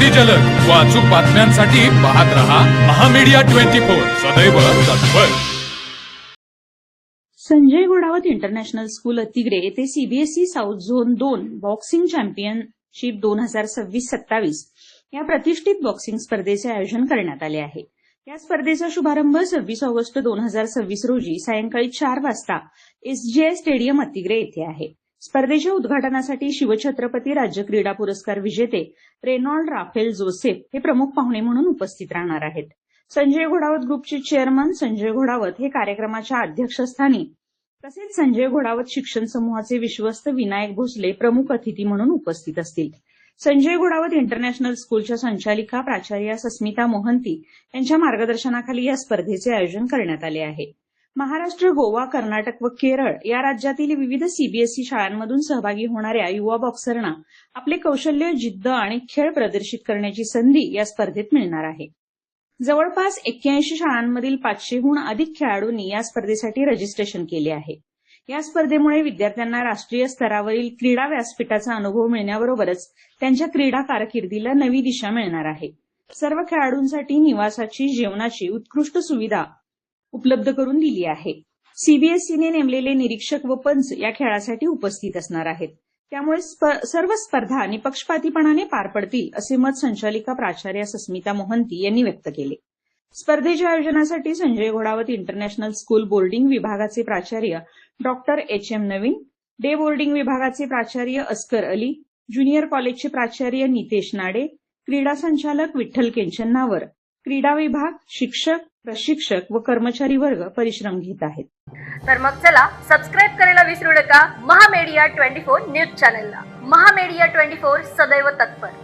अति जलद व अचूक बातम्यांसाठी पाहत रहा महामीडिया 24 सदैव तत्पर। संजय घोडावत इंटरनॅशनल स्कूल अतिग्रे येथे CBSE south zone 2 boxing championship 2026-27 या प्रतिष्ठित बॉक्सिंग स्पर्धेचे आयोजन करण्यात आले आहे। या स्पर्धेचा शुभारंभ 26 ऑगस्ट 2026 रोजी सायंकाळी 4 वाजता एसजीआय स्टेडियम अतिग्रे येथे आहे। स्पर्धेच्या उद्घाटनासाठी शिवछत्रपती राज्य क्रीडा पुरस्कार विजेते रेनॉल्ड राफेल जोसेफ हे प्रमुख पाहुणे म्हणून उपस्थित राहणार आहेत। संजय घोडावत ग्रुपचे चेअरमन संजय घोडावत हे कार्यक्रमाच्या अध्यक्षस्थानी तसेच संजय घोडावत शिक्षण समूहाचे विश्वस्त विनायक भोसले प्रमुख अतिथी म्हणून उपस्थित असतील। संजय घोडावत इंटरनॅशनल स्कूलच्या संचालिका प्राचार्या सस्मिता मोहंती यांच्या मार्गदर्शनाखाली या स्पर्धेचे आयोजन करण्यात आले आहे। महाराष्ट्र, गोवा, कर्नाटक व केरळ या राज्यातील विविध सीबीएसई शाळांमधून सहभागी होणाऱ्या युवा बॉक्सरना आपले कौशल्य, जिद्द आणि खेळ प्रदर्शित करण्याची संधी या स्पर्धेत मिळणार आहे। जवळपास 81 शाळांमधील 500हून अधिक खेळाडूंनी या स्पर्धेसाठी रजिस्ट्रेशन केले आहे। या स्पर्धेमुळे विद्यार्थ्यांना राष्ट्रीय स्तरावरील क्रीडा व्यासपीठाचा अनुभव मिळण्याबरोबरच त्यांच्या क्रीडा कारकिर्दीला नवी दिशा मिळणार आहे। सर्व खेळाडूंसाठी निवासाची, जेवणाची उत्कृष्ट सुविधा उपलब्ध करून दिली आहे। सीबीएसईने नेमलेले निरीक्षक व पंच या खेळासाठी उपस्थित असणार आहेत। त्यामुळे सर्व स्पर्धा निपक्षपातीपणाने पार पडतील असे मत संचालिका प्राचार्या सस्मिता मोहंती यांनी व्यक्त केले। स्पर्धेच्या आयोजनासाठी Sanjay Ghodawat international school boarding विभागाचे प्राचार्य डॉक्टर एच.एम. नवीन, डे बोर्डिंग विभागाचे प्राचार्य अस्कर अली, ज्युनियर कॉलेजचे प्राचार्य नितेश नाडे, क्रीडा संचालक विठ्ठल केंचन्नावर, क्रीडा विभाग, शिक्षक, प्रशिक्षक व कर्मचारी वर्ग परिश्रम घेत आहेत। तर मग चला सबस्क्राईब करायला विसरू नका महामीडिया 24 न्यूज चॅनलला। महामीडिया 24 सदैव तत्पर।